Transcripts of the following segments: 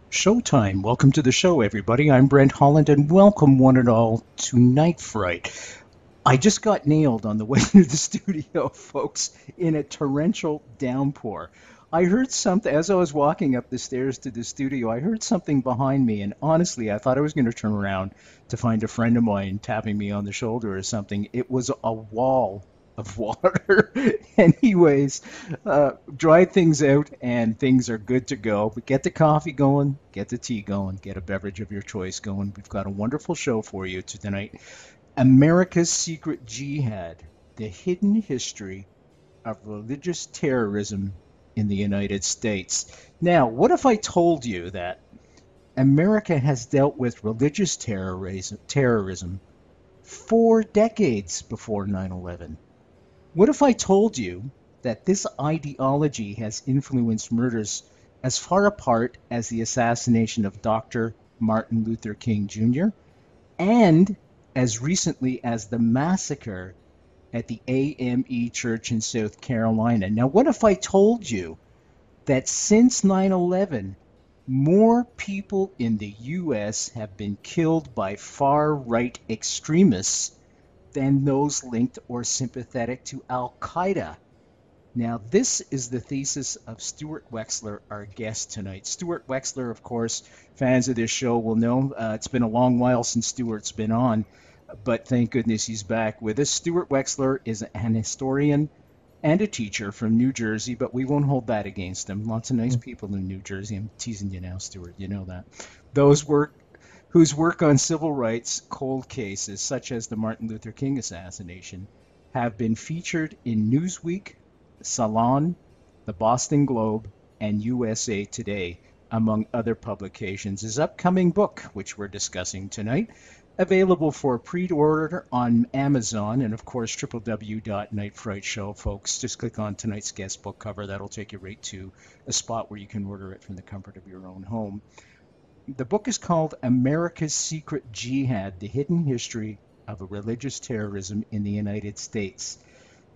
Showtime. Welcome to the show, everybody. I'm Brent Holland, and welcome one and all to Night Fright. I just got nailed on the way to the studio, folks, in a torrential downpour. I heard something as I was walking up the stairs to the studio. I heard something behind me, and honestly, I thought I was going to turn around to find a friend of mine tapping me on the shoulder or something. It was a wall of water. Anyways, dry things out, and things are good to go. But get the coffee going, get the tea going, get a beverage of your choice going. We've got a wonderful show for you tonight. America's Secret Jihad, the hidden history of religious terrorism in the United States. Now, what if I told you that America has dealt with religious terrorism 4 decades before 9/11? What if I told you that this ideology has influenced murders as far apart as the assassination of Dr. Martin Luther King Jr. and as recently as the massacre at the AME Church in South Carolina? Now, what if I told you that since 9/11, more people in the U.S. have been killed by far-right extremists than those linked or sympathetic to Al-Qaeda? Now, this is the thesis of Stuart Wexler, our guest tonight. Stuart Wexler, of course, fans of this show will know. It's been a long while since Stuart's been on, but thank goodness he's back with us. Stuart Wexler is an historian and a teacher from New Jersey, but we won't hold that against him. Lots of nice people in New Jersey. I'm teasing you now, Stuart. You know that. Those whose work on civil rights cold cases, such as the Martin Luther King assassination, have been featured in Newsweek, Salon, the Boston Globe, and USA Today, among other publications. His upcoming book, which we're discussing tonight, available for pre-order on Amazon and, of course, www.nightfrightshow. Folks, just click on tonight's guest book cover. That'll take you right to a spot where you can order it from the comfort of your own home. The book is called America's Secret Jihad, the Hidden History of Religious Terrorism in the United States.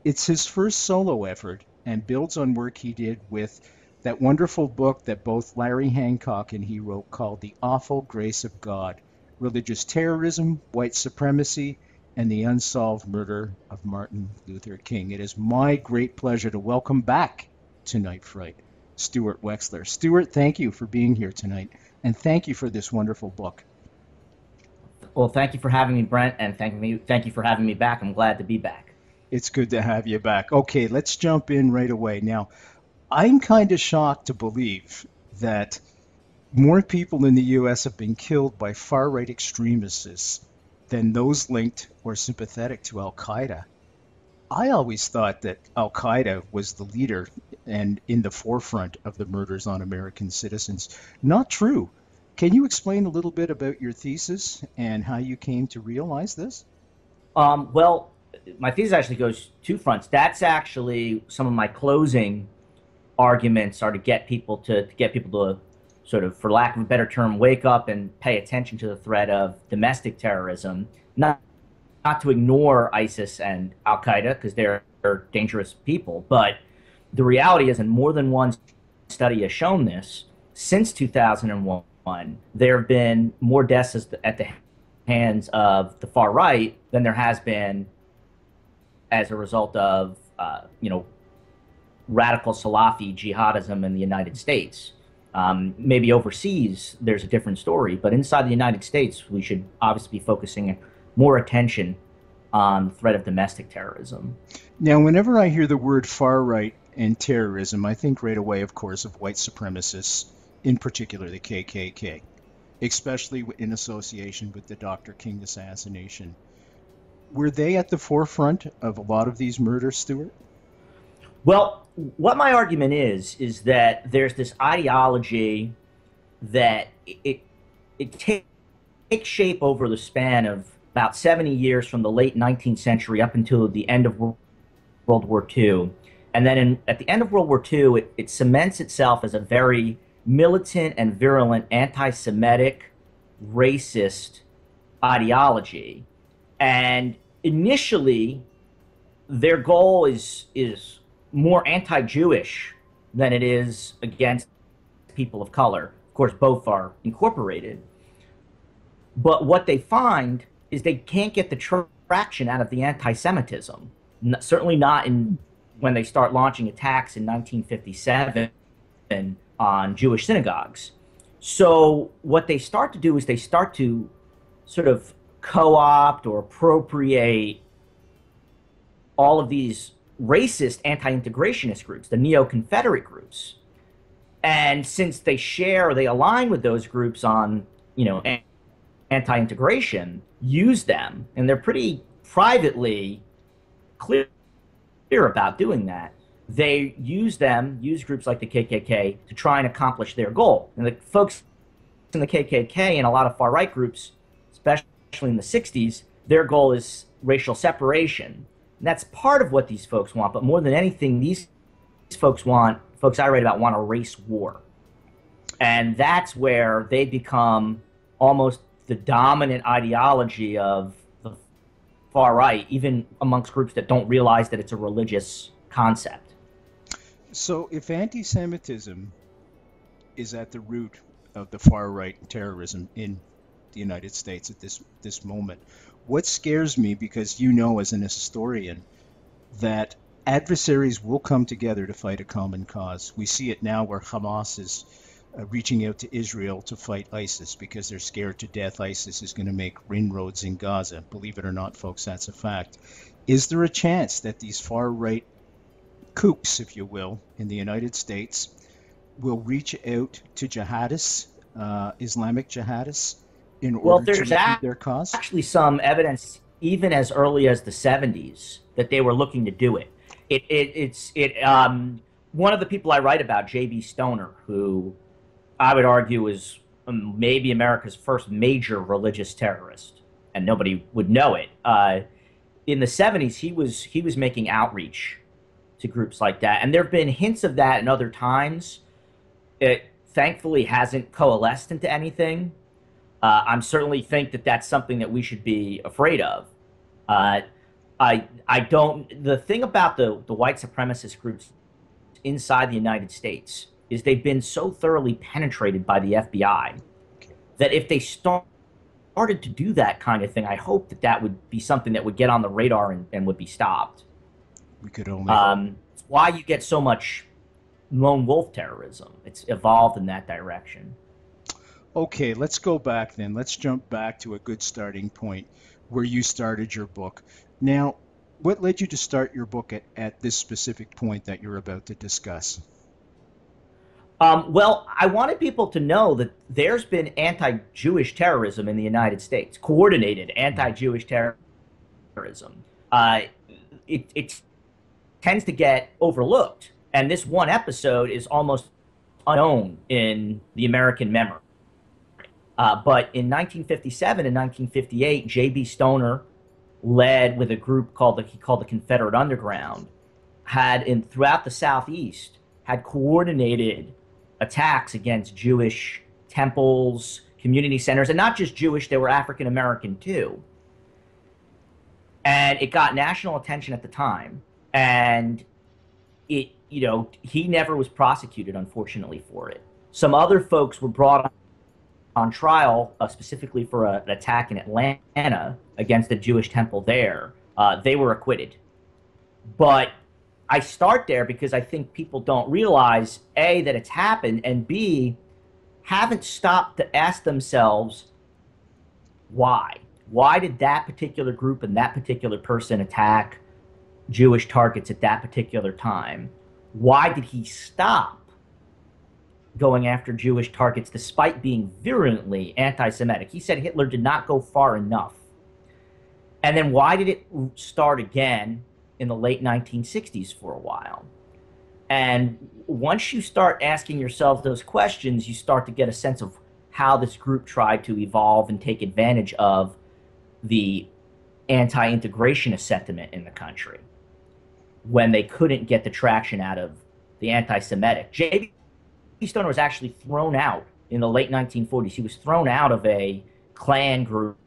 It's his first solo effort and builds on work he did with that wonderful book that both Larry Hancock and he wrote called The Awful Grace of God, Religious Terrorism, White Supremacy, and the Unsolved Murder of Martin Luther King. It is my great pleasure to welcome back to Night Fright, Stuart Wexler. Stuart, thank you for being here tonight, and thank you for this wonderful book. Well, thank you for having me, Brent, and thank you for having me back. I'm glad to be back. It's good to have you back. Okay, let's jump in right away. Now, I'm kind of shocked to believe that more people in the U.S. have been killed by far-right extremists than those linked or sympathetic to Al-Qaeda. I always thought that Al-Qaeda was the leader and in the forefront of the murders on American citizens. Not true. Can you explain a little bit about your thesis and how you came to realize this? Well, my thesis actually goes two fronts. That's actually some of my closing arguments are to get people to sort of, for lack of a better term, wake up and pay attention to the threat of domestic terrorism, not to ignore ISIS and Al Qaeda because they're dangerous people, but the reality is, and more than one study has shown this, since 2001, there have been more deaths at the hands of the far right than there has been as a result of, radical Salafi jihadism in the United States. Maybe overseas, there's a different story, but inside the United States, we should obviously be focusing more attention on the threat of domestic terrorism. Now, whenever I hear the word far right and terrorism, I think right away, of course, of white supremacists, in particular the KKK, especially in association with the Dr. King assassination. Were they at the forefront of a lot of these murders, Stuart? Well, what my argument is that there's this ideology that it takes shape over the span of about 70 years from the late 19th century up until the end of World War II. And then at the end of World War II, it cements itself as a very militant and virulent anti-Semitic, racist ideology. And initially, their goal is more anti-Jewish than it is against people of color. Of course, both are incorporated. But what they find is they can't get the traction out of the anti-Semitism. Certainly not when they start launching attacks in 1957 on Jewish synagogues. So what they start to do is they start to sort of co-opt or appropriate all of these racist anti-integrationist groups, the neo-Confederate groups. And since they share or they align with those groups on, anti-integration, use them, and they're pretty privately clear about doing that. They use groups like the KKK to try and accomplish their goal. And the folks in the KKK and a lot of far-right groups, especially in the 60s, their goal is racial separation. And that's part of what these folks want, but more than anything, these folks I write about want a race war. And that's where they become almost the dominant ideology of the far right, even amongst groups that don't realize that it's a religious concept. So if anti-Semitism is at the root of the far-right terrorism in the United States at this moment, what scares me, because as an historian, that adversaries will come together to fight a common cause. We see it now where Hamas is reaching out to Israel to fight ISIS because they're scared to death ISIS is going to make inroads in Gaza. Believe it or not, folks, that's a fact. Is there a chance that these far-right kooks, if you will, in the United States will reach out to jihadists, Islamic jihadists, in order to defeat their cause? Actually some evidence, even as early as the 70s, that they were looking to do it. One of the people I write about, J.B. Stoner, who I would argue is maybe America's first major religious terrorist, and nobody would know it. In the 70s, he was making outreach to groups like that, and there have been hints of that in other times. It thankfully hasn't coalesced into anything. I certainly think that that's something that we should be afraid of. The thing about the white supremacist groups inside the United States is they've been so thoroughly penetrated by the FBI that if they started to do that kind of thing, I hope that would be something that would get on the radar and would be stopped. We could only. It's why you get so much lone wolf terrorism. It's evolved in that direction. Okay, let's go back then. Let's jump back to a good starting point where you started your book. Now, what led you to start your book at this specific point that you're about to discuss? Well, I wanted people to know that there's been anti-Jewish terrorism in the United States, coordinated anti-Jewish terrorism. It tends to get overlooked, and this one episode is almost unknown in the American memory. But in 1957 and 1958, J.B. Stoner, led with a group called the Confederate Underground, throughout the Southeast, had coordinated attacks against Jewish temples, community centers, and not just Jewish, they were African American too. And it got national attention at the time, and he never was prosecuted, unfortunately, for it. Some other folks were brought on trial specifically for an attack in Atlanta against the Jewish temple there. They were acquitted. But I start there because I think people don't realize, A, that it's happened, and B, haven't stopped to ask themselves why. Why did that particular group and that particular person attack Jewish targets at that particular time? Why did he stop going after Jewish targets despite being virulently anti-Semitic? He said Hitler did not go far enough. And then why did it start again in the late 1960s for a while? And once you start asking yourself those questions, you start to get a sense of how this group tried to evolve and take advantage of the anti-integrationist sentiment in the country when they couldn't get the traction out of the anti-Semitic. J.B. Stoner was actually thrown out in the late 1940s. He was thrown out of a Klan group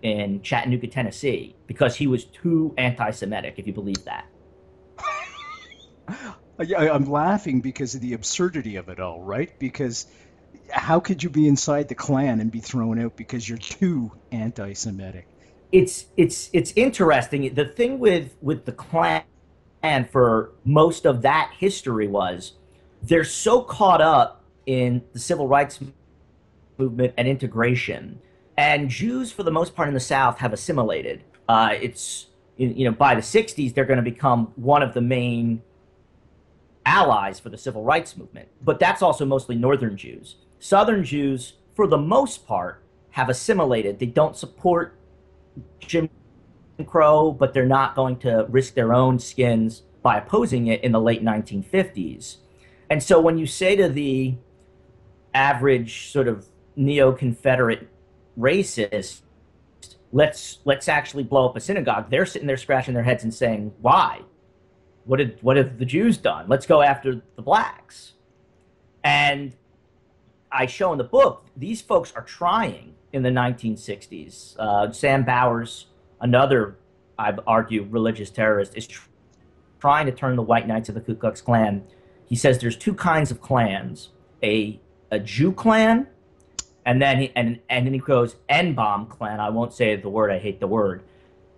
in Chattanooga, Tennessee, because he was too anti-Semitic, if you believe that. I'm laughing because of the absurdity of it all, right? Because How could you be inside the Klan and be thrown out because you're too anti-Semitic? It's interesting. The thing with the Klan for most of that history was they're so caught up in the civil rights movement and integration, and Jews for the most part in the South have assimilated. It's by the '60s they're going to become one of the main allies for the civil rights movement, but that's also mostly Northern Jews. Southern Jews, for the most part, have assimilated. They don't support Jim Crow, but they're not going to risk their own skins by opposing it in the late 1950s. And so when you say to the average sort of neo-Confederate racist, let's actually blow up a synagogue, they're sitting there scratching their heads and saying, why? What have the Jews done? Let's go after the blacks. And I show in the book, these folks are trying in the 1960s. Sam Bowers, another, I argue, religious terrorist, is trying to turn the white knights of the Ku Klux Klan. He says there's two kinds of clans, a Jew clan, and then he goes N-bomb clan. I won't say the word, I hate the word.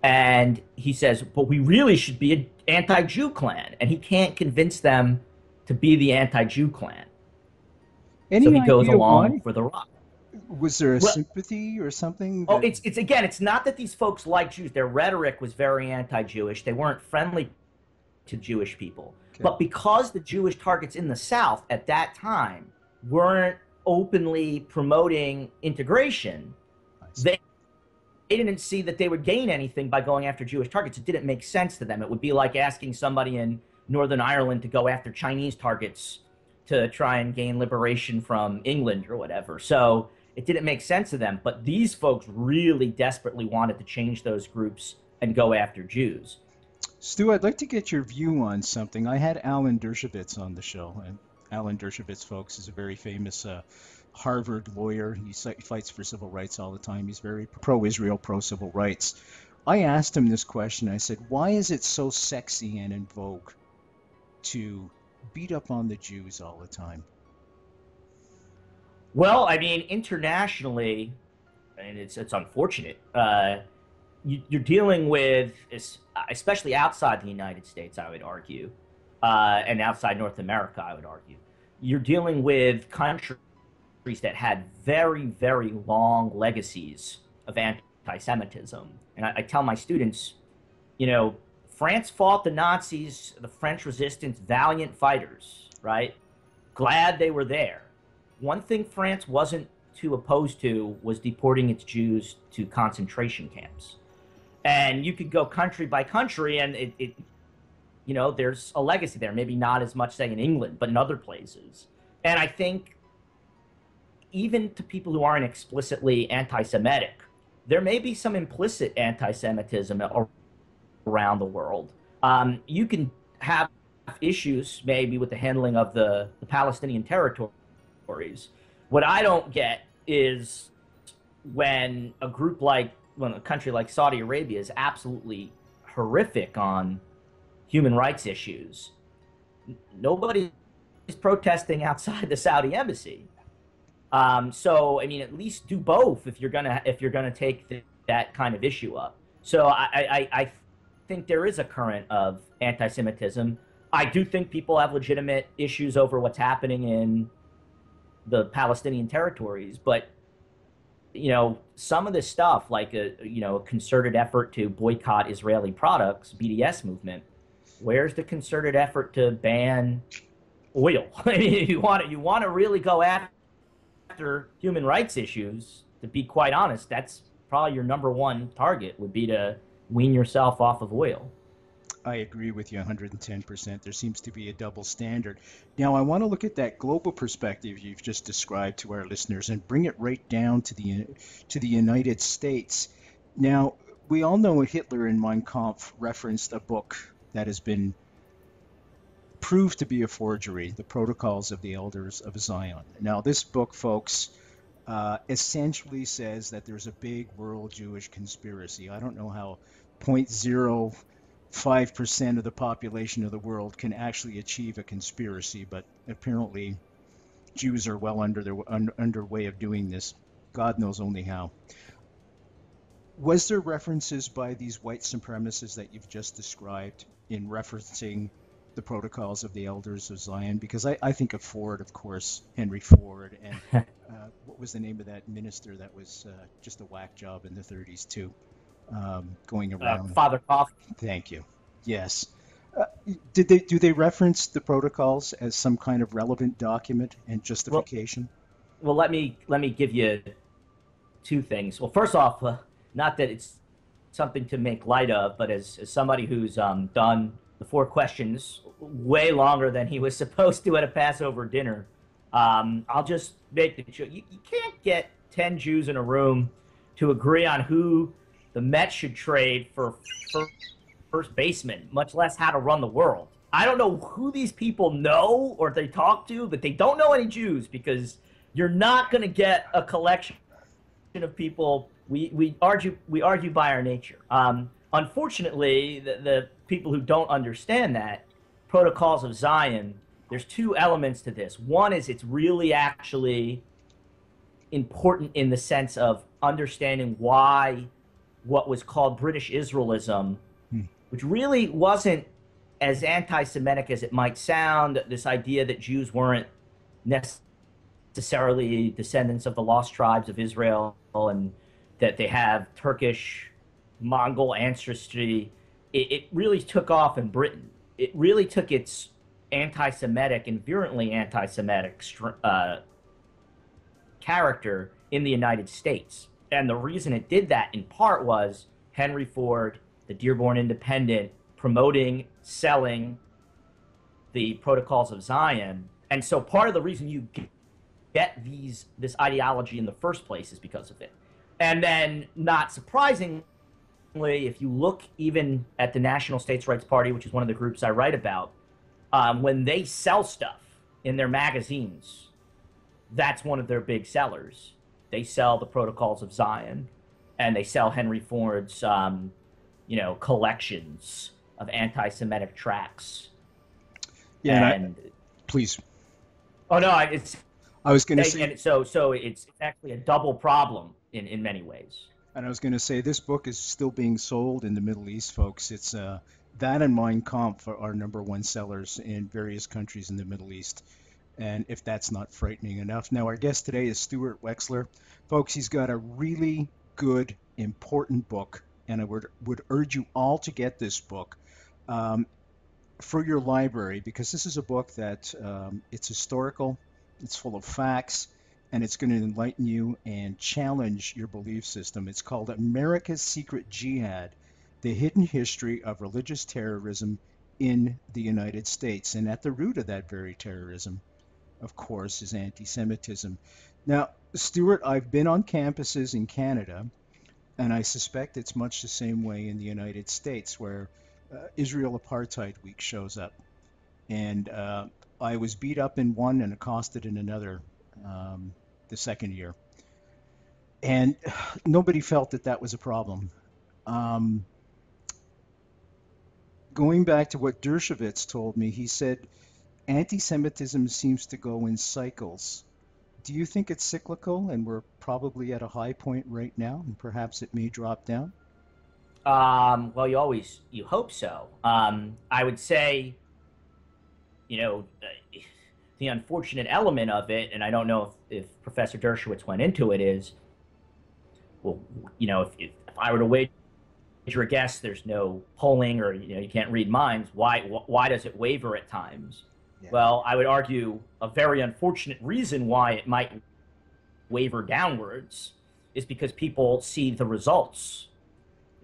And he says, but we really should be an anti-Jew clan. And he can't convince them to be the anti-Jew clan. Any so he goes idea along why? for the rock. Was there a sympathy or something? Oh, it's not that these folks like Jews. Their rhetoric was very anti-Jewish. They weren't friendly to Jewish people. Okay. But because the Jewish targets in the South at that time weren't openly promoting integration, they didn't see that they would gain anything by going after Jewish targets. It didn't make sense to them. It would be like asking somebody in Northern Ireland to go after Chinese targets to try and gain liberation from England or whatever. So it didn't make sense to them. But these folks really desperately wanted to change those groups and go after Jews. Stu, I'd like to get your view on something. I had Alan Dershowitz on the show, and Alan Dershowitz, folks, is a very famous Harvard lawyer. He fights for civil rights all the time. He's very pro-Israel, pro-civil rights. I asked him this question. I said, why is it so sexy and in vogue to beat up on the Jews all the time? Well, I mean, internationally, and it's unfortunate, you're dealing with, especially outside the United States, I would argue, and outside North America, I would argue, you're dealing with countries that had very, very long legacies of anti-Semitism. And I tell my students, France fought the Nazis, the French resistance, valiant fighters, right? Glad they were there. One thing France wasn't too opposed to was deporting its Jews to concentration camps. And you could go country by country, and there's a legacy there. Maybe not as much, say, in England, but in other places. And I think even to people who aren't explicitly anti-Semitic, there may be some implicit anti-Semitism around the world. You can have issues maybe with the handling of the Palestinian territories. What I don't get is when a country like Saudi Arabia is absolutely horrific on human rights issues, nobody is protesting outside the Saudi embassy. So I mean, at least do both if you're gonna take that kind of issue up. So I think there is a current of anti-Semitism. I do think people have legitimate issues over what's happening in the Palestinian territories, but some of this stuff, like a concerted effort to boycott Israeli products, BDS movement, where's the concerted effort to ban oil? I mean, you want to really go after human rights issues, to be quite honest, that's probably your number one target, would be to wean yourself off of oil. I agree with you 110%. There seems to be a double standard. Now, I want to look at that global perspective you've just described to our listeners and bring it right down to the United States. Now, we all know Hitler in Mein Kampf referenced a book that has been proved to be a forgery, The Protocols of the Elders of Zion. Now, this book, folks, essentially says that there's a big world Jewish conspiracy. I don't know how 0.05% of the population of the world can actually achieve a conspiracy, but apparently Jews are well underway of doing this. God knows only how. Was there references by these white supremacists that you've just described in referencing the protocols of the elders of Zion? Because I think of Ford, of course, Henry Ford, and what was the name of that minister that was just a whack job in the 30s too, going around? Father Coughlin. Thank you. Yes. Do they reference the protocols as some kind of relevant document and justification? Well, let me give you two things. Well, first off, not that it's something to make light of, but as somebody who's done the 4 questions way longer than he was supposed to at a Passover dinner, I'll just make the joke. You can't get 10 Jews in a room to agree on who the Mets should trade for first baseman, much less how to run the world. I don't know who these people know or they talk to, but they don't know any Jews, because you're not going to get a collection of people. We argue by our nature. Unfortunately, the people who don't understand that protocols of Zion, there's 2 elements to this. One is it's really actually important in the sense of understanding why what was called British Israelism, which really wasn't as anti-Semitic as it might sound, this idea that Jews weren't necessarily descendants of the lost tribes of Israel and that they have Turkish, Mongol ancestry, it really took off in Britain. It really took its anti-Semitic and virulently anti-Semitic character in the United States. And the reason it did that, in part, was Henry Ford, the Dearborn Independent, promoting, selling the Protocols of Zion. And so part of the reason you get this ideology in the first place is because of it. And then, not surprisingly, if you look even at the National States Rights Party, which is one of the groups I write about, when they sell stuff in their magazines, that's one of their big sellers. They sell the Protocols of Zion, and they sell Henry Ford's, collections of anti-Semitic tracts. Yeah, and please. Oh no, I was going to say. And so it's actually a double problem in many ways. And I was going to say, this book is still being sold in the Middle East, folks. It's that and Mein Kampf are our #1 sellers in various countries in the Middle East. And if that's not frightening enough. Now, our guest today is Stuart Wexler. Folks, he's got a really good, important book. And I would urge you all to get this book for your library, because this is a book that it's historical, it's full of facts, and it's going to enlighten you and challenge your belief system. It's called America's Secret Jihad, The Hidden History of Religious Terrorism in the United States. And at the root of that very terrorism, of course, is anti-Semitism. Now, Stuart, I've been on campuses in Canada, and I suspect it's much the same way in the United States, where Israel Apartheid Week shows up. And I was beat up in one and accosted in another the second year. And nobody felt that that was a problem. Going back to what Dershowitz told me, he said, anti-Semitism seems to go in cycles. Do you think it's cyclical and we're probably at a high point right now and perhaps it may drop down? Well, you hope so. I would say, the unfortunate element of it, and I don't know if Professor Dershowitz went into it, is, well, if I were to wager a guess, there's no polling or, you can't read minds. Why does it waver at times? Yeah. Well, I would argue a very unfortunate reason why it might waver downwards is because people see the results.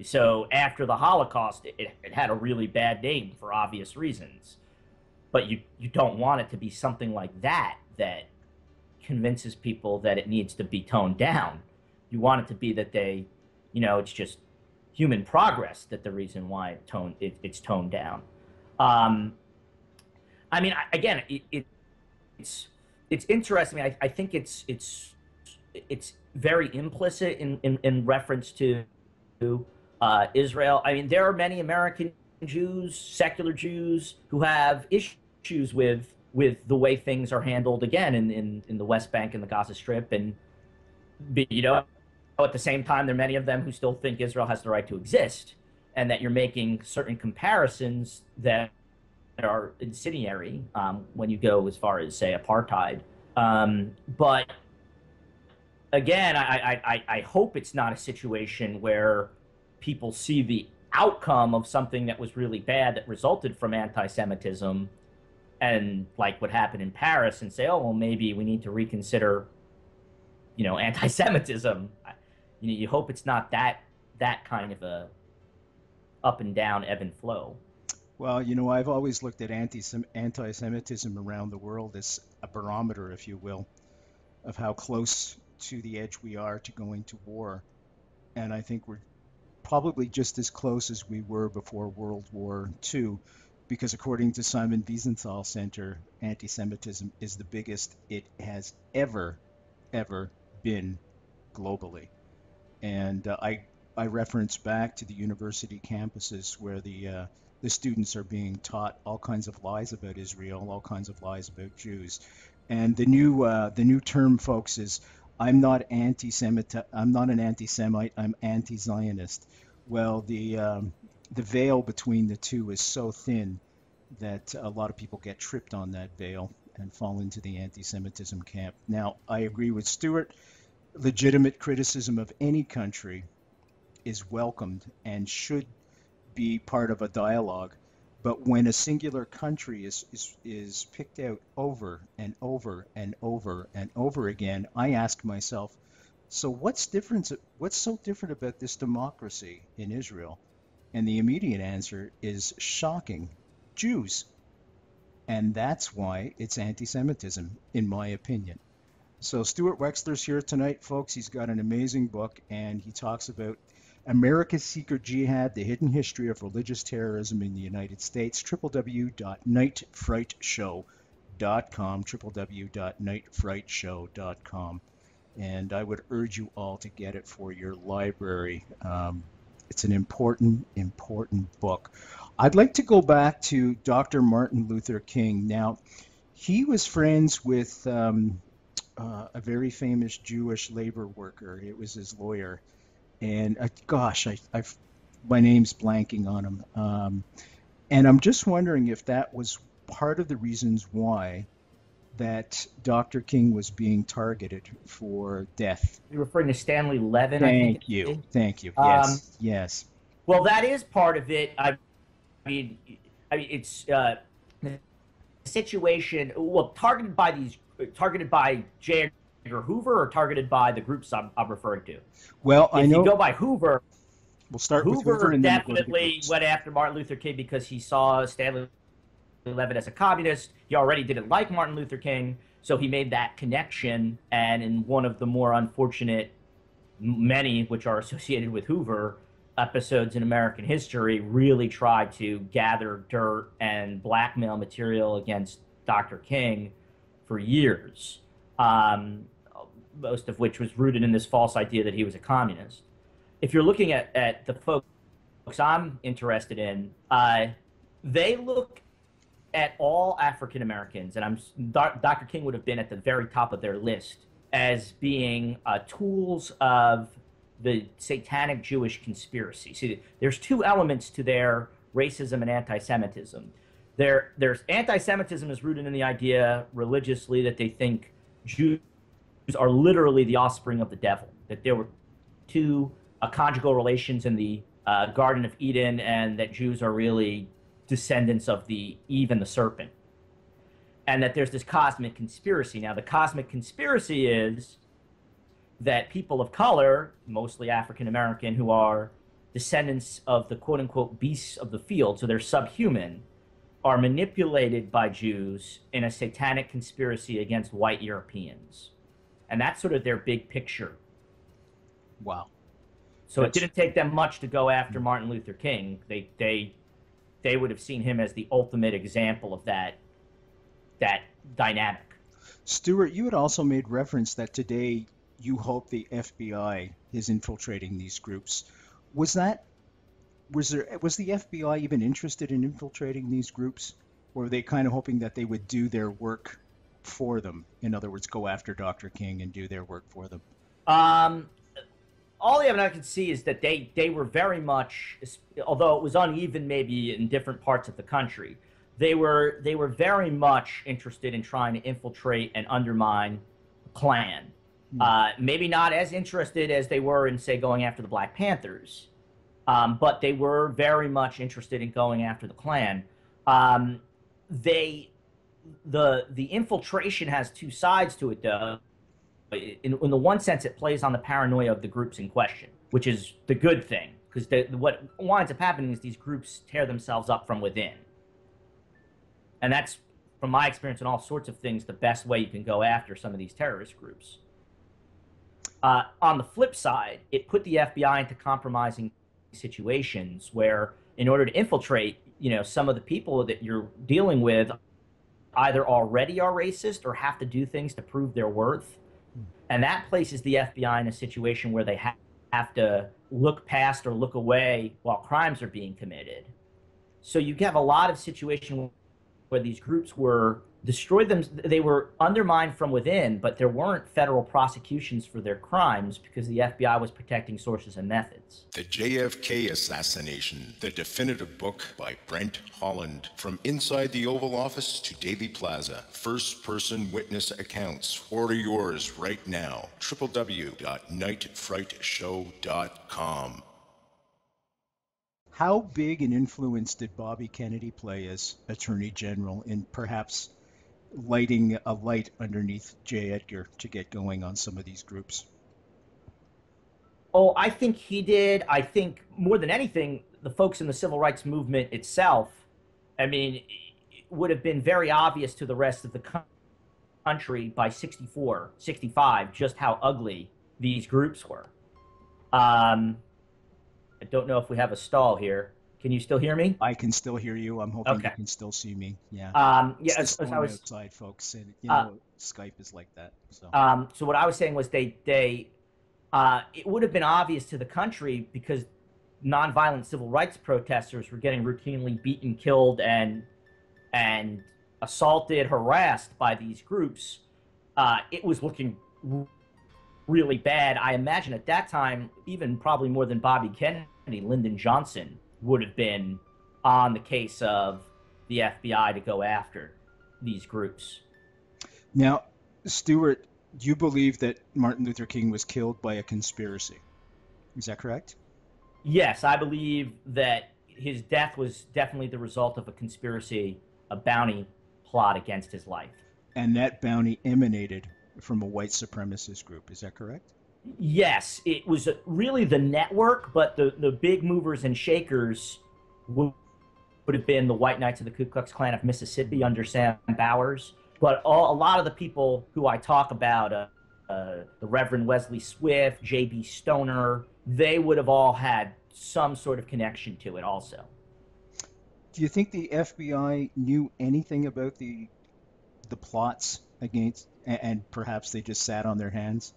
So after the Holocaust, it had a really bad name for obvious reasons. But you don't want it to be something like that convinces people that it needs to be toned down. You want it to be that they, it's just human progress that the reason why it's toned down. Again, it's interesting. I think it's very implicit in reference to Israel. There are many American Jews, secular Jews, who have issues with with the way things are handled again in the West Bank and the Gaza Strip. And, you know, at the same time, there are many of them who still think Israel has the right to exist, and that you're making certain comparisons that are incendiary when you go as far as, say, apartheid. But again, I hope it's not a situation where people see the outcome of something that was really bad that resulted from anti-Semitism, and like what happened in Paris, and say, oh, well, maybe we need to reconsider, you know, anti-Semitism. You know, you hope it's not that kind of a up and down, ebb and flow. Well, you know, I've always looked at anti-Semitism around the world as a barometer, if you will, of how close to the edge we are to going to war. And I think we're probably just as close as we were before World War II, because according to Simon Wiesenthal Center, anti-Semitism is the biggest it has ever been globally. And I reference back to the university campuses where the students are being taught all kinds of lies about Israel, all kinds of lies about Jews. And the new term, folks, is I'm not anti-Semite. I'm not an anti-Semite. I'm anti-Zionist. Well, the veil between the two is so thin that a lot of people get tripped on that veil and fall into the anti-Semitism camp. Now, I agree with Stuart. Legitimate criticism of any country is welcomed and should be part of a dialogue. But when a singular country is picked out over and over and over and over again, I ask myself, so what's so different about this democracy in Israel? And the immediate answer is shocking: Jews. And that's why it's anti-Semitism, in my opinion. So Stuart Wexler's here tonight, folks. He's got an amazing book, and he talks about America's Secret Jihad, the hidden history of religious terrorism in the United States. www.nightfrightshow.com, www.nightfrightshow.com. And I would urge you all to get it for your library. It's an important book. I'd like to go back to Dr. Martin Luther King. Now, he was friends with a very famous Jewish labor worker. It was his lawyer. And my name's blanking on him. And I'm just wondering if that was part of the reasons why that Dr. King was being targeted for death. You're referring to Stanley Levin, Thank you. Yes, yes. Well, that is part of it. I mean, it's the situation. Well, targeted by J. Edgar Hoover, or targeted by the groups I'm referring to? Well, I know. If you go by Hoover, we'll start with Hoover, and definitely went after Martin Luther King because he saw Stanley Levin as a communist. He already didn't like Martin Luther King, so he made that connection. And in one of the more unfortunate, many which are associated with Hoover, episodes in American history, really tried to gather dirt and blackmail material against Dr. King for years. Most of which was rooted in this false idea that he was a communist. If you're looking at the folks I'm interested in, they look at all African Americans, and Dr. King would have been at the very top of their list, as being tools of the satanic Jewish conspiracy. See, there's two elements to their racism and anti-Semitism. There's anti-Semitism is rooted in the idea religiously that they think Jews are literally the offspring of the devil, that there were two conjugal relations in the Garden of Eden, and that Jews are really descendants of the Eve and the serpent, and that there's this cosmic conspiracy. Now, the cosmic conspiracy is that people of color, mostly African American, who are descendants of the quote-unquote beasts of the field, so they're subhuman, are manipulated by Jews in a satanic conspiracy against white Europeans. And that's sort of their big picture. Wow. So it didn't take them much to go after Martin Luther King. They would have seen him as the ultimate example of that dynamic. Stuart, you had also made reference that today you hope the FBI is infiltrating these groups. Was the FBI even interested in infiltrating these groups? Or were they kind of hoping that they would do their work for them? In other words, go after Dr. King and do their work for them? Um, all the evidence I can see is that they were very much, although it was uneven maybe in different parts of the country, they were very much interested in trying to infiltrate and undermine the Klan. Maybe not as interested as they were in, say, going after the Black Panthers, but they were very much interested in going after the Klan. The infiltration has two sides to it, though. In the one sense, it plays on the paranoia of the groups in question, which is the good thing, because what winds up happening is these groups tear themselves up from within. And that's, from my experience in all sorts of things, the best way you can go after some of these terrorist groups. On the flip side, it put the FBI into compromising situations where, in order to infiltrate, some of the people that you're dealing with either already are racist or have to do things to prove their worth. And that places the FBI in a situation where they have to look past or look away while crimes are being committed. So you have a lot of situations where these groups were destroyed, they were undermined from within, but there weren't federal prosecutions for their crimes because the FBI was protecting sources and methods. The JFK Assassination, the definitive book by Brent, Holland. From inside the Oval Office to Daily Plaza, first-person witness accounts. Order yours right now. www.nightfrightshow.com. How big an influence did Bobby Kennedy play as Attorney General in perhaps lighting a light underneath J. Edgar to get going on some of these groups? Oh, I think he did. I think more than anything, the folks in the civil rights movement itself, I mean, it would have been very obvious to the rest of the country by 64, 65, just how ugly these groups were. I don't know if we have a stall here. Can you still hear me? I can still hear you. I'm hoping you can still see me. Yeah. As I was outside, folks, and Skype is like that. So what I was saying was it would have been obvious to the country because nonviolent civil rights protesters were getting routinely beaten, killed, and assaulted, harassed by these groups. It was looking really bad. I imagine at that time, even probably more than Bobby Kennedy, Lyndon Johnson would have been on the case of the FBI to go after these groups. Now, Stuart, do you believe that Martin Luther King was killed by a conspiracy? Is that correct? Yes, I believe that his death was definitely the result of a conspiracy, a bounty plot against his life. And that bounty emanated from a white supremacist group. Is that correct? Yes, it was really the network, but the big movers and shakers would have been the White Knights of the Ku Klux Klan of Mississippi under Sam Bowers. But a lot of the people who I talk about, the Reverend Wesley Swift, J.B. Stoner, they would have all had some sort of connection to it also. Do you think the FBI knew anything about the plots against, and perhaps they just sat on their hands?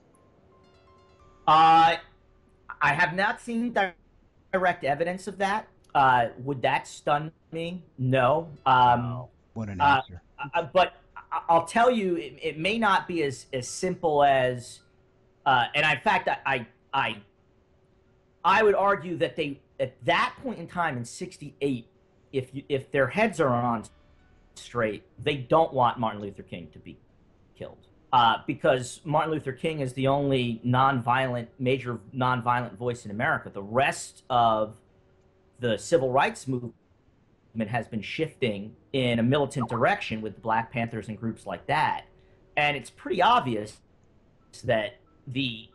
I have not seen direct evidence of that. Would that stun me? No. What an answer. But I'll tell you, it may not be as simple as, and in fact, I would argue that they, at that point in time in '68, if their heads are on straight, they don't want Martin Luther King to be killed. Because Martin Luther King is the only major nonviolent voice in America. The rest of the civil rights movement has been shifting in a militant direction with the Black Panthers and groups like that. And it's pretty obvious that the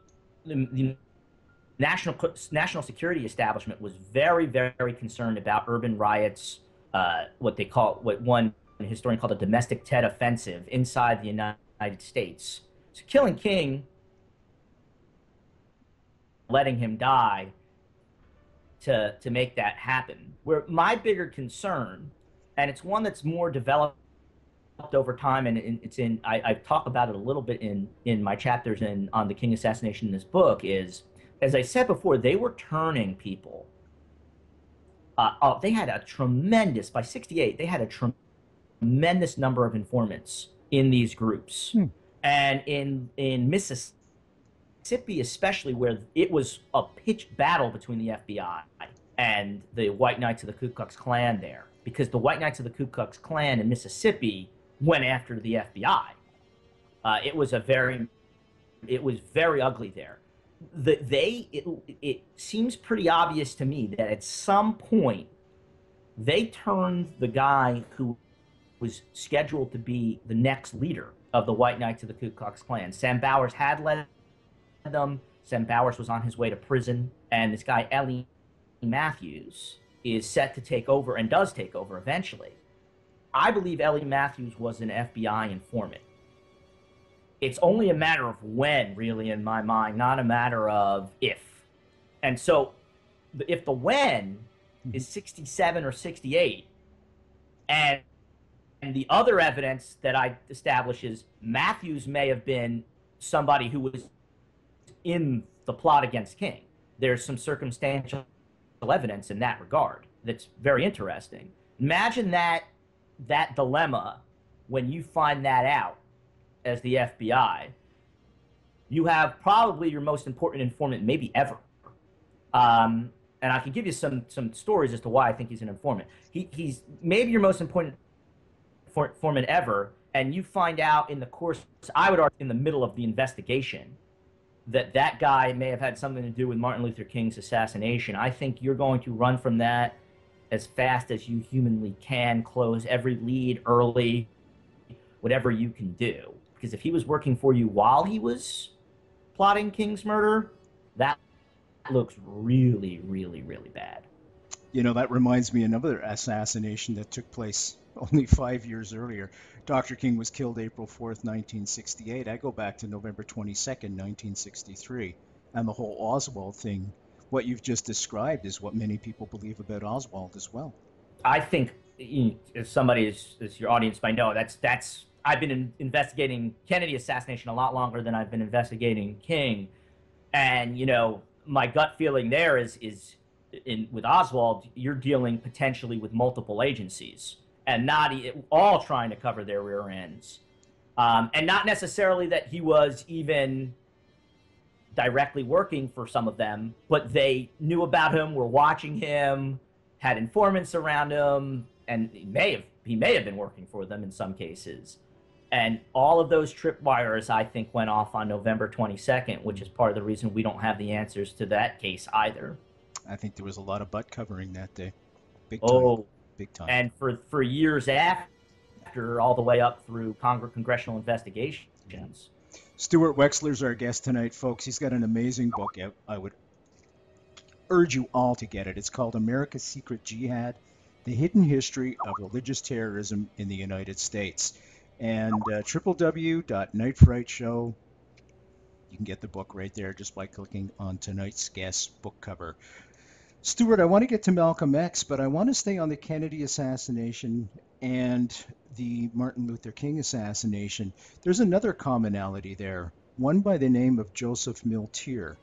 national security establishment was very, very concerned about urban riots, what one historian called a domestic Tet offensive inside the United States. So killing King, letting him die to make that happen. Where my bigger concern, and it's one that's more developed over time, and I talk about it a little bit in my chapters on the King assassination in this book, is, as I said before, they were turning people. They had a tremendous, by '68, they had a tremendous number of informants in these groups. And in Mississippi, especially, where it was a pitched battle between the FBI and the White Knights of the Ku Klux Klan there, because the White Knights of the Ku Klux Klan in Mississippi went after the FBI. It was very ugly there. It seems pretty obvious to me that at some point they turned the guy who was scheduled to be the next leader of the White Knights of the Ku Klux Klan. Sam Bowers had led them. Sam Bowers was on his way to prison, and this guy Ellie Matthews is set to take over, and does take over eventually. I believe Ellie Matthews was an FBI informant. It's only a matter of when, really, in my mind, not a matter of if. And so if the when is 67 or 68, and the other evidence that I establish is Matthews may have been somebody who was in the plot against King. There's some circumstantial evidence in that regard that's very interesting. Imagine that dilemma when you find that out as the FBI. You have probably your most important informant maybe ever. And I can give you some stories as to why I think he's an informant. He's maybe your most important informant ever, and you find out in the course, I would argue in the middle of the investigation, that guy may have had something to do with Martin Luther King's assassination. I think you're going to run from that as fast as you humanly can, close every lead early, whatever you can do. Because if he was working for you while he was plotting King's murder, that looks really, really, really bad. You know, that reminds me of another assassination that took place only 5 years earlier. Dr. King was killed April 4th, 1968. I go back to November 22nd, 1963. And the whole Oswald thing, what you've just described is what many people believe about Oswald as well. I think, as somebody as your audience might know, that's I've been investigating Kennedy assassination a lot longer than I've been investigating King. And, you know, my gut feeling there is with Oswald, you're dealing potentially with multiple agencies and not all trying to cover their rear ends. And not necessarily that he was even directly working for some of them, but they knew about him, were watching him, had informants around him, and he may have been working for them in some cases. And all of those tripwires, I think, went off on November 22nd, which is part of the reason we don't have the answers to that case either. I think there was a lot of butt covering that day. Big time. Oh, big time. And for years after, all the way up through congressional investigations. Stuart Wexler's our guest tonight, folks. He's got an amazing book out. I would urge you all to get it. It's called America's Secret Jihad, The Hidden History of Religious Terrorism in the United States. And www.nightfrightshow, you can get the book right there just by clicking on tonight's guest book cover. Stuart, I want to get to Malcolm X, but I want to stay on the Kennedy assassination and the Martin Luther King assassination. There's another commonality there, one by the name of Joseph Miltier.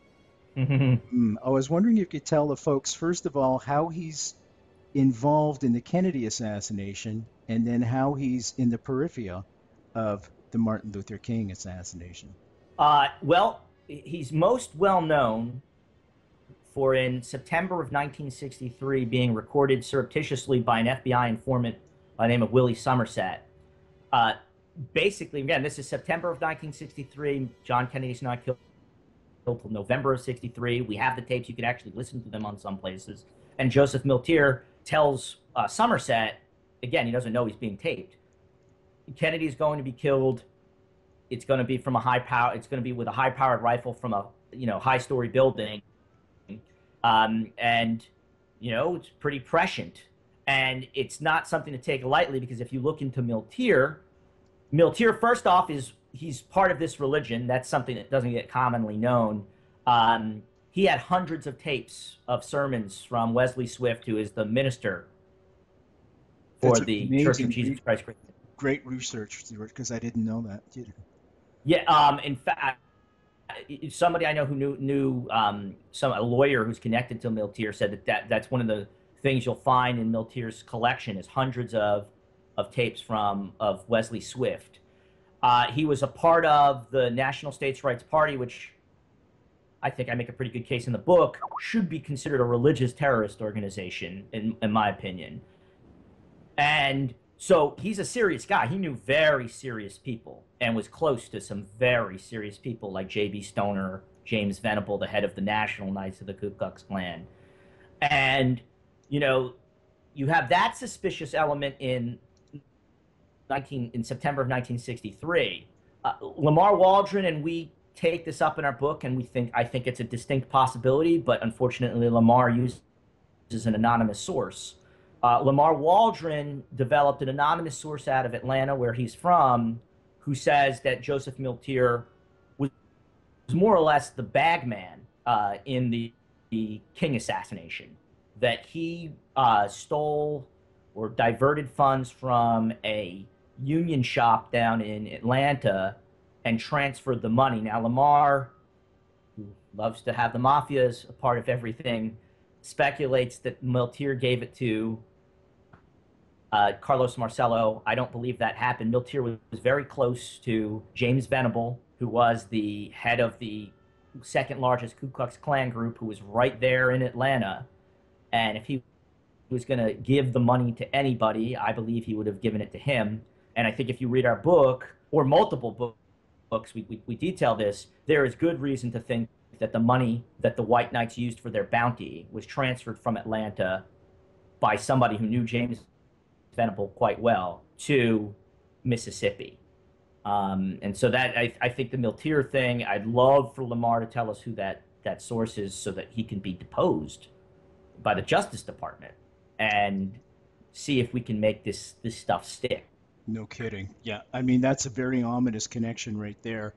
I was wondering if you could tell the folks, first of all, how he's involved in the Kennedy assassination, and then how he's in the periphery of the Martin Luther King assassination. Well, he's most well known for, in September of 1963, being recorded surreptitiously by an FBI informant by the name of Willie Somerset. Basically, again, this is September of 1963. John Kennedy's not killed until November of 63. We have the tapes. You can actually listen to them on some places. And Joseph Miltier tells Somerset, again, he doesn't know he's being taped, Kennedy's going to be killed. It's going to be from a high power. It's going to be with a high-powered rifle from a high-story building, and it's pretty prescient. And it's not something to take lightly, because if you look into Miltier, first off, he's part of this religion. That's something that doesn't get commonly known. He had hundreds of tapes of sermons from Wesley Swift, who is the minister for the Church of Jesus Christ. Great research, Stuart, because I didn't know that. Yeah, in fact, somebody I know who knew a lawyer who's connected to Miltier said that's one of the things you'll find in Miltier's collection is hundreds of of tapes of Wesley Swift. He was a part of the National States Rights Party, which I think I make a pretty good case in the book, should be considered a religious terrorist organization, in my opinion. And so he's a serious guy. He knew very serious people and was close to some very serious people like J.B. Stoner, James Venable, the head of the National Knights of the Ku Klux Klan. And, you know, you have that suspicious element in September of 1963. Lamar Waldron and we take this up in our book, and I think it's a distinct possibility, but unfortunately Lamar uses an anonymous source. Lamar Waldron developed an anonymous source out of Atlanta, where he's from, who says that Joseph Miltier was more or less the bagman in the King assassination, that he stole or diverted funds from a union shop down in Atlanta and transferred the money. Now, Lamar, who loves to have the mafia as a part of everything, speculates that Miltier gave it to Carlos Marcello. I don't believe that happened. Miltier was very close to James Venable, who was the head of the second largest Ku Klux Klan group, who was right there in Atlanta. And if he was going to give the money to anybody, I believe he would have given it to him. And I think if you read our book, or multiple books, we detail this, there is good reason to think that the money that the White Knights used for their bounty was transferred from Atlanta by somebody who knew James Venable quite well to Mississippi. And so that I think the Miltier thing, I'd love for Lamar to tell us who that source is so that he can be deposed by the Justice Department and see if we can make this stuff stick. No kidding. Yeah, I mean, that's a very ominous connection right there.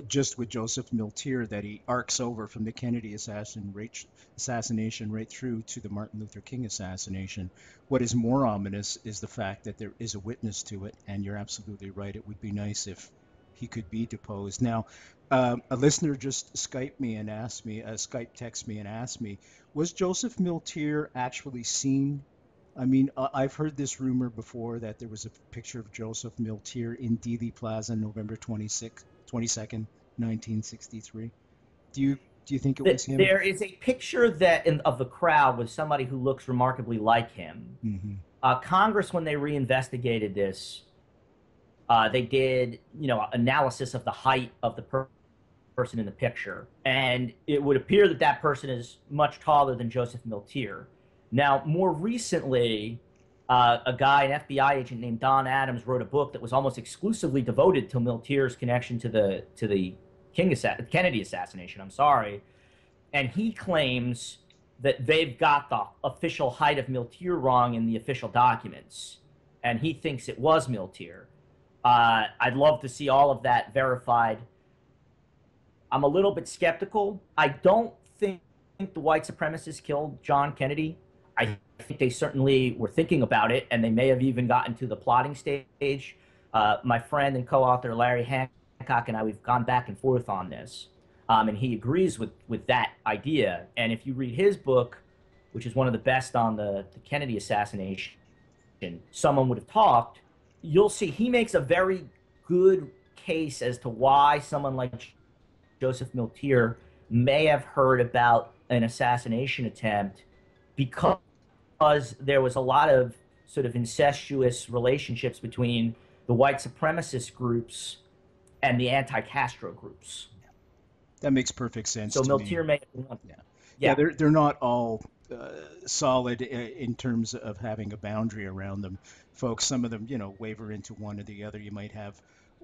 Just with Joseph Miltier, that he arcs over from the Kennedy assassination right through to the Martin Luther King assassination. What is more ominous is the fact that there is a witness to it, and you're absolutely right. It would be nice if he could be deposed. Now, a listener just Skype text me and asked me, was Joseph Miltier actually seen? I mean, I've heard this rumor before that there was a picture of Joseph Miltier in Dealey Plaza, November 22nd, 1963. Do you think it was him? There is a picture of the crowd with somebody who looks remarkably like him. Mm-hmm. Congress, when they reinvestigated this, they did, analysis of the height of the person in the picture, and it would appear that person is much taller than Joseph Miltier. Now, more recently, an FBI agent named Don Adams wrote a book that was almost exclusively devoted to Miltier's connection to the Kennedy assassination. And he claims that they've got the official height of Miltier wrong in the official documents, and he thinks it was Miltier. I'd love to see all of that verified. I'm a little bit skeptical. I don't think the white supremacists killed John Kennedy. I think they certainly were thinking about it, and they may have even gotten to the plotting stage. My friend and co-author Larry Hancock and I, we've gone back and forth on this, and he agrees with that idea. And if you read his book, which is one of the best on the Kennedy assassination, Someone Would Have Talked, you'll see he makes a very good case as to why someone like Joseph Miltier may have heard about an assassination attempt, because there was a lot of sort of incestuous relationships between the white supremacist groups and the anti-Castro groups. That makes perfect sense. So to Miltier me. Yeah, they're not all solid in terms of having a boundary around them, folks. Some of them, waver into one or the other. You might have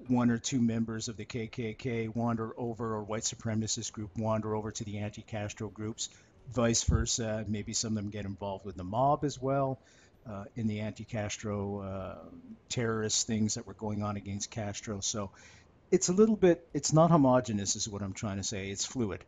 one or two members of the KKK wander over, or white supremacist group wander over to the anti-Castro groups. Vice versa, maybe some of them get involved with the mob as well in the anti-Castro terrorist things that were going on against Castro. So it's not homogenous is what I'm trying to say. It's fluid.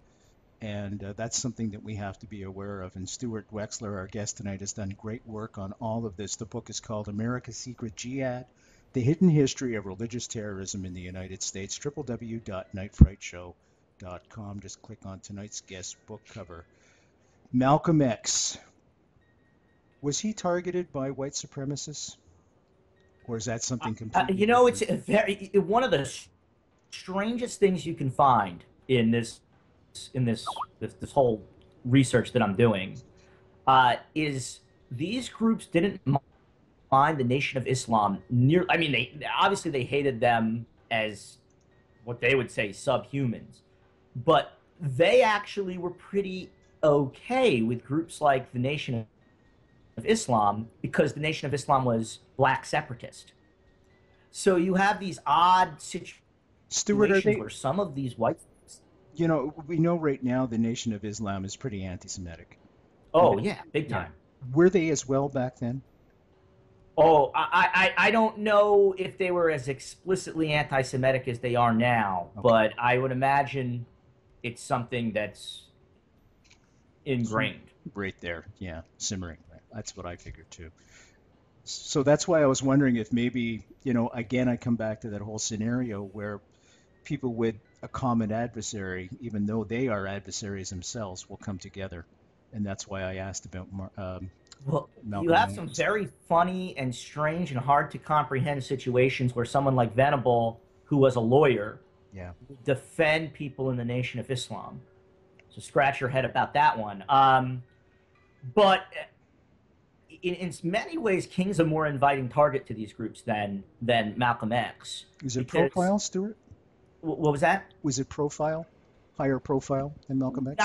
And that's something that we have to be aware of. And Stuart Wexler, our guest tonight, has done great work on all of this. The book is called America's Secret Jihad, The Hidden History of Religious Terrorism in the United States, www.nightfrightshow.com. Just click on tonight's guest book cover. Malcolm X, was he targeted by white supremacists? Or is that something completely you know, it's different? one of the strangest things you can find in this whole research that I'm doing is these groups didn't mind the Nation of Islam near. I mean, they obviously they hated them as what they would say subhumans, but they actually were pretty okay with groups like the Nation of Islam because the Nation of Islam was black separatist. So you have these odd Stuart, are situations they? where some of these white, You know, we know right now the Nation of Islam is pretty anti-Semitic. oh yeah, big Yeah. time. Were they as well back then? Oh, I don't know if they were as explicitly anti-Semitic as they are now, Okay. but I would imagine it's something that's ingrained. Right there. Yeah, simmering. That's what I figured too. So that's why I was wondering if maybe, again, I come back to that whole scenario where people with a common adversary, even though they are adversaries themselves, will come together. And that's why I asked about Well, you Malcolm have some X. very funny and strange and hard to comprehend situations where someone like Venable, who was a lawyer, Yeah. defend people in the Nation of Islam. So scratch your head about that one. But in many ways, King's a more inviting target to these groups than Malcolm X. Is it Because profile, Stuart? what was that? Was it profile? Higher profile than Malcolm X?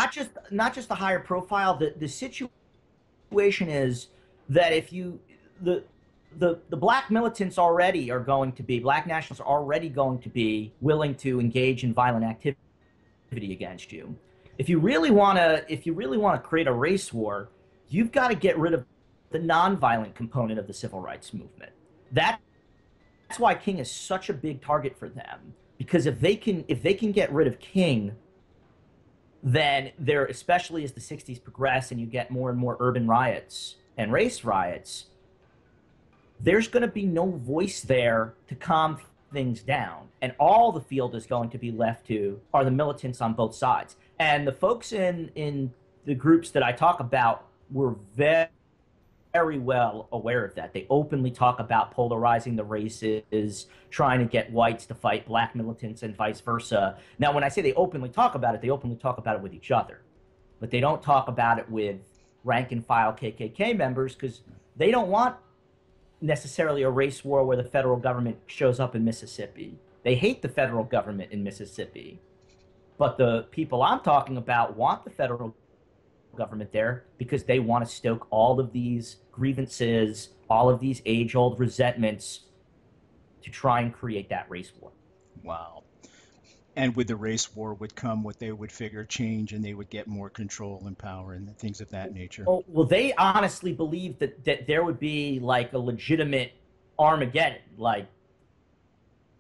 Not just the higher profile. The situation is that if you the black militants already are going to be black nationalists are already going to be willing to engage in violent activity against you. If you really want to create a race war, you've got to get rid of the nonviolent component of the civil rights movement. That's why King is such a big target for them, because if they can get rid of King, then there, especially as the 60s progress and you get more and more urban riots and race riots, there's going to be no voice there to calm things down. And all the field is going to be left to are the militants on both sides. And the folks in the groups that I talk about were very well aware of that. They openly talk about polarizing the races, trying to get whites to fight black militants and vice versa. Now, when I say they openly talk about it, they openly talk about it with each other. But they don't talk about it with rank and file KKK members because they don't want necessarily a race war where the federal government shows up in Mississippi. They hate the federal government in Mississippi. But the people I'm talking about want the federal government there because they want to stoke all of these grievances, all of these age-old resentments to try and create that race war. Wow. And with the race war would come what they would figure change, and they would get more control and power and things of that nature. Oh, well, they honestly believe that there would be like a legitimate Armageddon. Like,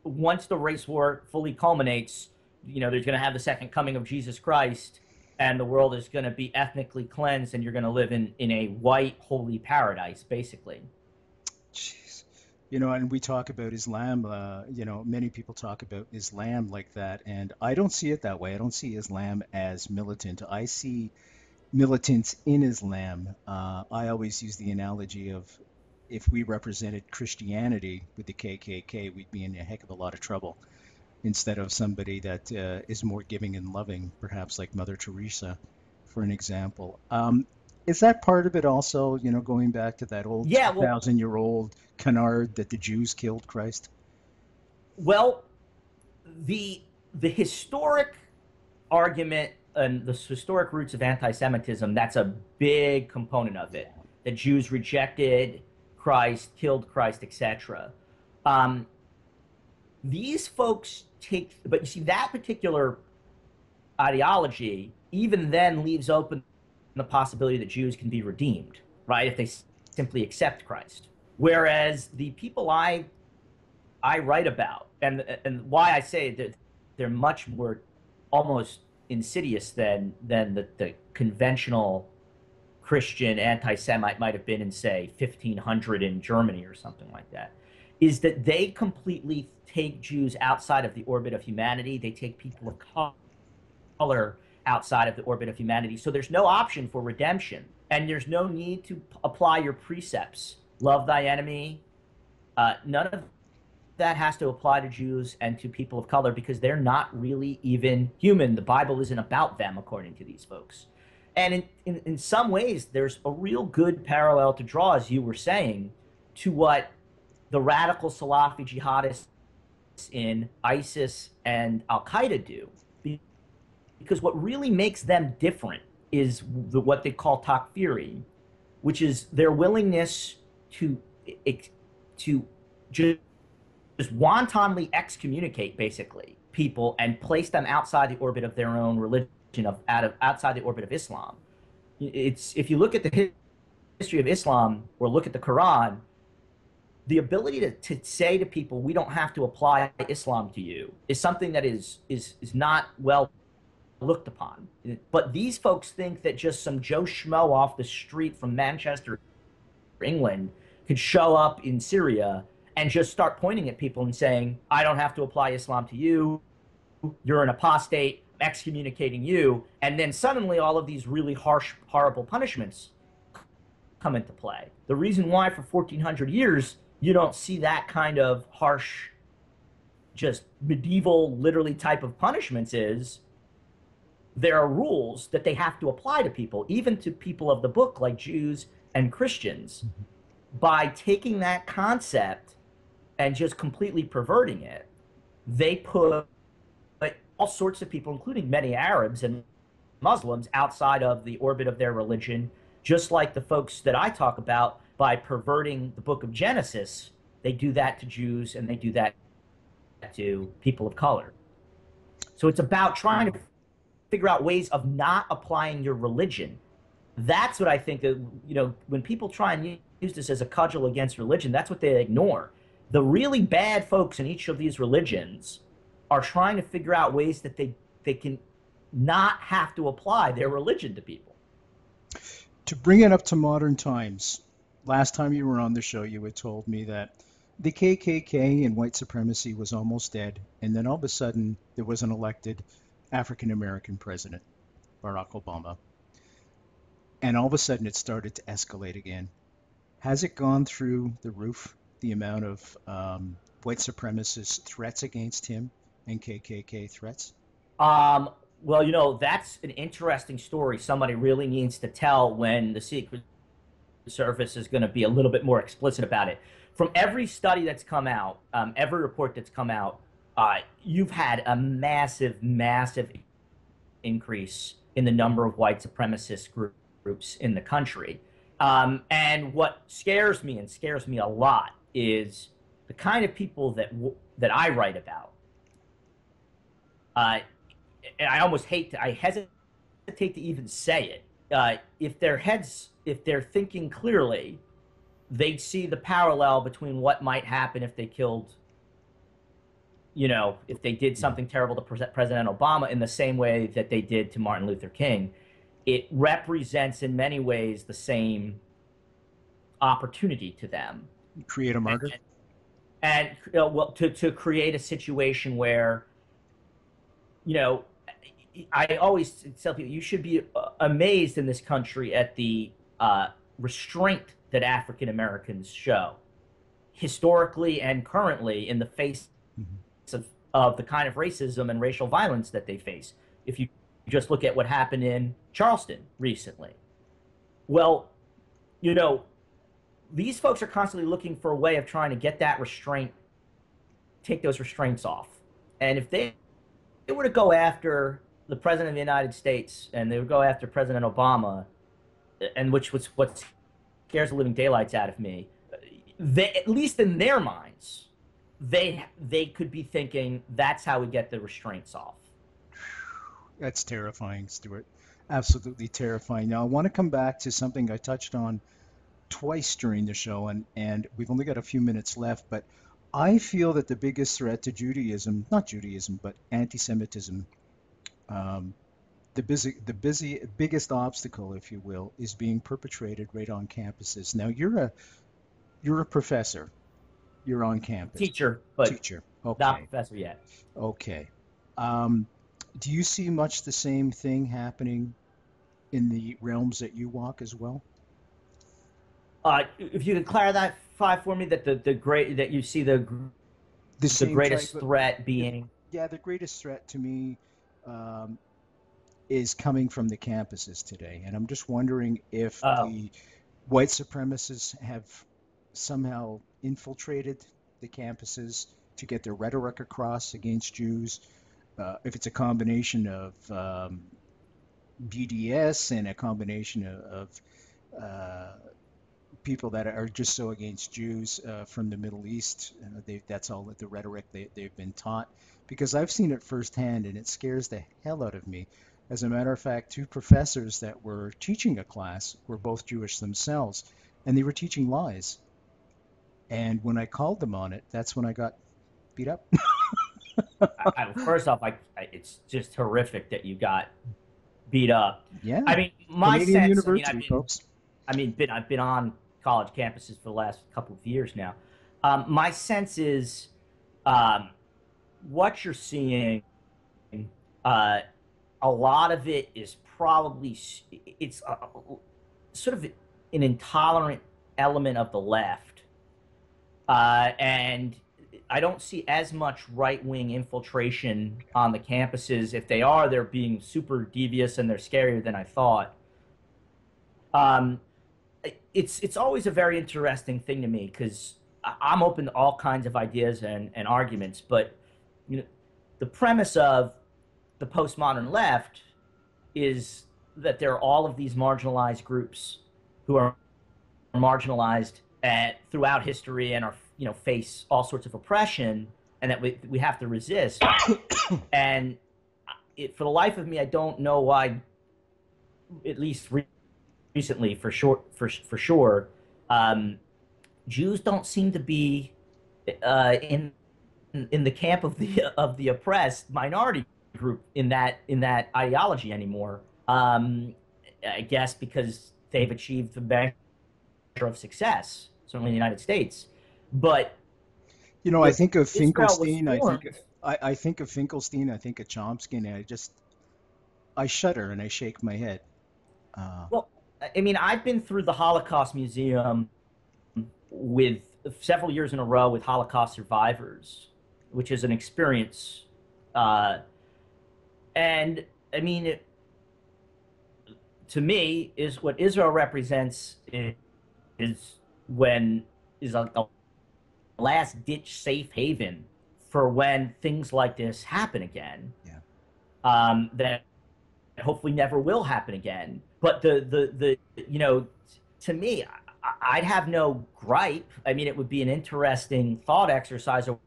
once the race war fully culminates, there's going to have the second coming of Jesus Christ, and the world is going to be ethnically cleansed, and you're going to live in a white, holy paradise, basically. Jeez. And we talk about Islam, many people talk about Islam like that, and I don't see it that way. I don't see Islam as militant. I see militants in Islam. I always use the analogy of if we represented Christianity with the KKK, we'd be in a heck of a lot of trouble instead of somebody that is more giving and loving, perhaps like Mother Teresa, for an example. Is that part of it also, going back to that old 2,000-year-old canard that the Jews killed Christ? Well, the historic argument and the historic roots of anti-Semitism, that's a big component of it. The Jews rejected Christ, killed Christ, etc. These folks but you see, that particular ideology even then leaves open the possibility that Jews can be redeemed, right, if they simply accept Christ. Whereas the people I write about, and why I say that they're much more almost insidious than the conventional Christian anti-Semite might have been in, say, 1500 in Germany or something like that, is that they completely take Jews outside of the orbit of humanity. They take people of color outside of the orbit of humanity. So there's no option for redemption, and there's no need to apply your precepts. Love thy enemy, None of that has to apply to Jews and to people of color because they're not really even human. The Bible isn't about them, according to these folks. And in some ways, there's a real good parallel to draw, as you were saying, to what the radical Salafi jihadists in ISIS and Al Qaeda do. Because what really makes them different is what they call takfiri, which is their willingness to just wantonly excommunicate basically people and place them outside the orbit of their own religion, outside the orbit of Islam. It's, if you look at the history of Islam or look at the Quran, the ability to say to people, we don't have to apply Islam to you, is something that is not well looked upon. But these folks think that just some Joe Schmo off the street from Manchester, England, could show up in Syria and just start pointing at people and saying, I don't have to apply Islam to you, you're an apostate, excommunicating you, and then suddenly all of these really harsh, horrible punishments come into play. The reason why for 1400 years you don't see that kind of harsh, just medieval, literally type of punishments is there are rules that they have to apply to people, even to people of the book like Jews and Christians. By taking that concept and just completely perverting it, they put all sorts of people, including many Arabs and Muslims, outside of the orbit of their religion, just like the folks that I talk about. By perverting the book of Genesis, they do that to Jews and they do that to people of color. So it's about trying to figure out ways of not applying your religion. That's what I think that, you know, when people try and use this as a cudgel against religion, that's what they ignore. The really bad folks in each of these religions are trying to figure out ways that they can not have to apply their religion to people. To bring it up to modern times, last time you were on the show, you had told me that the KKK and white supremacy was almost dead, and then all of a sudden there was an elected African-American president, Barack Obama, and all of a sudden it started to escalate again. Has it gone through the roof, the amount of white supremacist threats against him and KKK threats? Well, you know, that's an interesting story somebody really needs to tell when the Secret Service is going to be a little bit more explicit about it. From every study that's come out, every report that's come out, you've had a massive, massive increase in the number of white supremacist groups in the country. And what scares me, and scares me a lot, is the kind of people that I write about. And I almost I hesitate to even say it. If they're thinking clearly, they'd see the parallel between what might happen if they killed, you know, if they did something terrible to President Obama in the same way that they did to Martin Luther King. It represents in many ways the same opportunity to them. Create a martyr? And well, to create a situation where, you know, I always tell people, you should be amazed in this country at the restraint that African Americans show, historically and currently, in the face of the kind of racism and racial violence that they face. If you just look at what happened in Charleston recently. Well, you know, these folks are constantly looking for a way of trying to get that restraint, take those restraints off. And if they were to go after the President of the United States and they would go after President Obama, and which was what scares the living daylights out of me, they, at least in their minds, they could be thinking that's how we get the restraints off. That's terrifying, Stuart. Absolutely terrifying. Now, I want to come back to something I touched on twice during the show, and we've only got a few minutes left, but I feel that the biggest threat to Judaism, not Judaism, but anti-Semitism, the biggest obstacle, if you will, is being perpetrated right on campuses. Now, you're a professor. You're on campus. Teacher, but teacher. Okay. Not professor yet. Okay. Do you see much the same thing happening in the realms that you walk as well? If you could clarify specify for me that that you see the greatest threat being? Yeah, the greatest threat to me is coming from the campuses today, and I'm just wondering if the white supremacists have somehow infiltrated the campuses to get their rhetoric across against Jews. If it's a combination of BDS and a combination of people that are just so against Jews from the Middle East, that's all the rhetoric they've been taught. Because I've seen it firsthand, and it scares the hell out of me. As a matter of fact, two professors that were teaching a class were both Jewish themselves, and they were teaching lies. And when I called them on it, that's when I got beat up. First off, it's just horrific that you got beat up. Yeah. I mean, my Canadian sense. University, folks. I've been on college campuses for the last couple of years now. My sense is, what you're seeing, a lot of it is probably sort of an intolerant element of the left, and I don't see as much right-wing infiltration on the campuses. If they are, they're being super devious and they're scarier than I thought. It's always a very interesting thing to me because I'm open to all kinds of ideas and arguments, but the premise of the postmodern left is that there are all of these marginalized groups who are marginalized throughout history and are face all sorts of oppression, and that we have to resist. And for the life of me, I don't know why, at least recently, for sure, Jews don't seem to be in the camp of the oppressed minority group in that ideology anymore. I guess because they've achieved the measure of success, certainly in the United States. But I think of Finkelstein. I think of Finkelstein. I think of Chomsky, and I shudder and I shake my head. Well, I mean, I've been through the Holocaust Museum with several years in a row with Holocaust survivors, which is an experience. And I mean, to me, is what Israel represents is a last-ditch safe haven for when things like this happen again. Yeah. That hopefully never will happen again. But to me, I'd have no gripe. I mean, it would be an interesting thought exercise or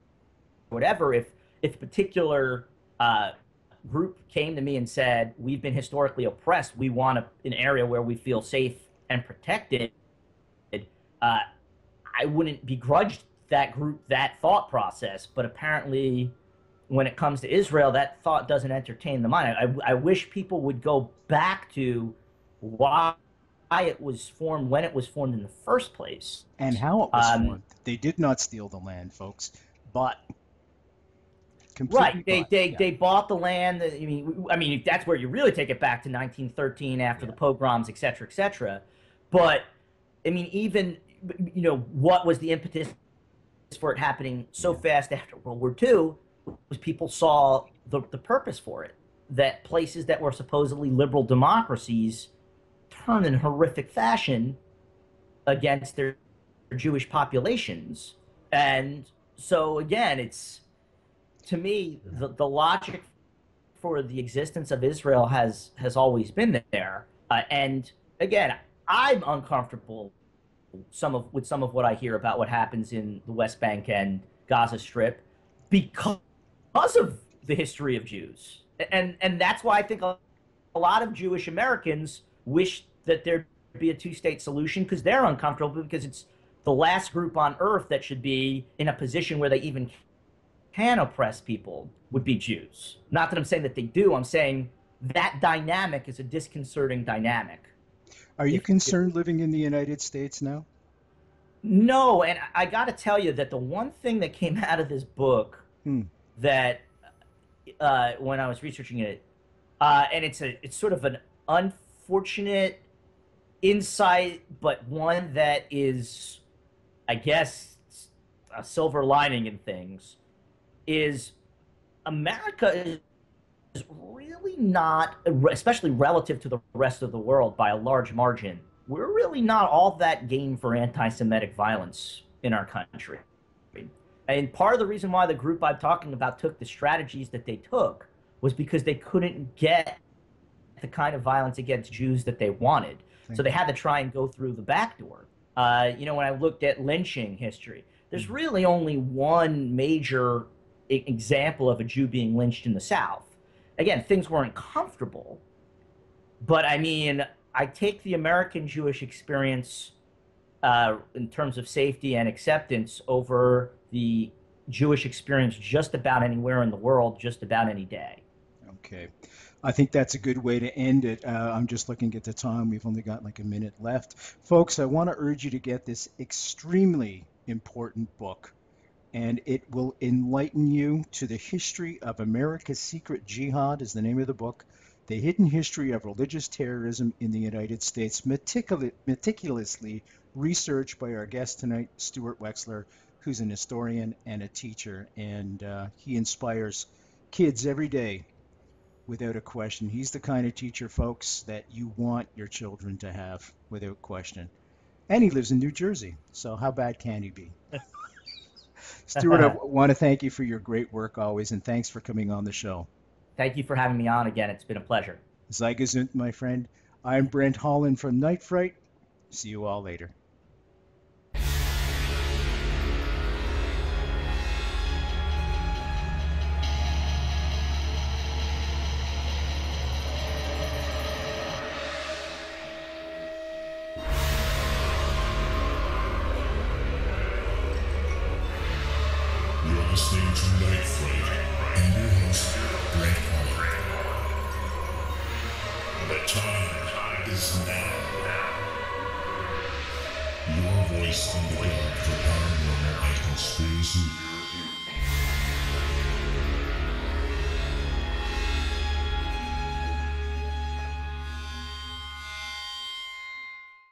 whatever if a particular group came to me and said, we've been historically oppressed, we want an area where we feel safe and protected. I wouldn't begrudge that group that thought process, but apparently when it comes to Israel, that thought doesn't entertain the mind. I wish people would go back to why it was formed, when it was formed in the first place. And how it was formed. They did not steal the land, folks, but right. They bought the land. I mean, that's where you really take it back to 1913 after the pogroms, et cetera, et cetera. But, I mean, even, what was the impetus for it happening so fast after World War II was people saw the purpose for it, that places that were supposedly liberal democracies turned in horrific fashion against their Jewish populations. And so, again, it's, to me, the logic for the existence of Israel has always been there. And, again, I'm uncomfortable with some of what I hear about what happens in the West Bank and Gaza Strip because of the history of Jews. And that's why I think a lot of Jewish Americans wish that there'd be a two-state solution, because they're uncomfortable, because it's the last group on earth that should be in a position where they even can oppress people would be Jews. Not that I'm saying that they do. I'm saying that dynamic is a disconcerting dynamic. Are you concerned living in the United States now? No, and I got to tell you that the one thing that came out of this book that when I was researching it, and it's sort of an unfortunate insight, but one that is I guess, a silver lining in things is America is really not, especially relative to the rest of the world by a large margin, we're really not all that game for anti-Semitic violence in our country. And part of the reason why the group I'm talking about took the strategies that they took was because they couldn't get the kind of violence against Jews that they wanted. So they had to try and go through the back door. You know, when I looked at lynching history, there's really only one major example of a Jew being lynched in the South. Again, things weren't comfortable, but I mean, I take the American Jewish experience in terms of safety and acceptance over the Jewish experience just about anywhere in the world, just about any day. Okay. I think that's a good way to end it. I'm just looking at the time. We've only got like a minute left. Folks, I want to urge you to get this extremely important book, and it will enlighten you to the history of America's secret jihad, is the name of the book. The Hidden History of Religious Terrorism in the United States, meticulously researched by our guest tonight, Stuart Wexler, who's an historian and a teacher, and he inspires kids every day without a question. He's the kind of teacher, folks, that you want your children to have without question. And he lives in New Jersey, so how bad can he be? Stuart, I want to thank you for your great work always, and thanks for coming on the show. Thank you for having me on again. It's been a pleasure. Sei gesund, my friend. I'm Brent Holland from Night Fright. See you all later. You're listening to Night Fright and your host, Brent Holland. The time is now. Your voice in the dark for paranormal and conspiracy.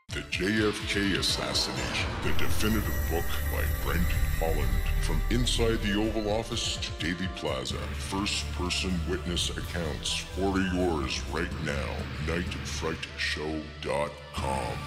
The JFK Assassination, the definitive book by Brent Holland. From inside the Oval Office to Daily Plaza, first-person witness accounts. Order yours right now. NightFrightShow.com.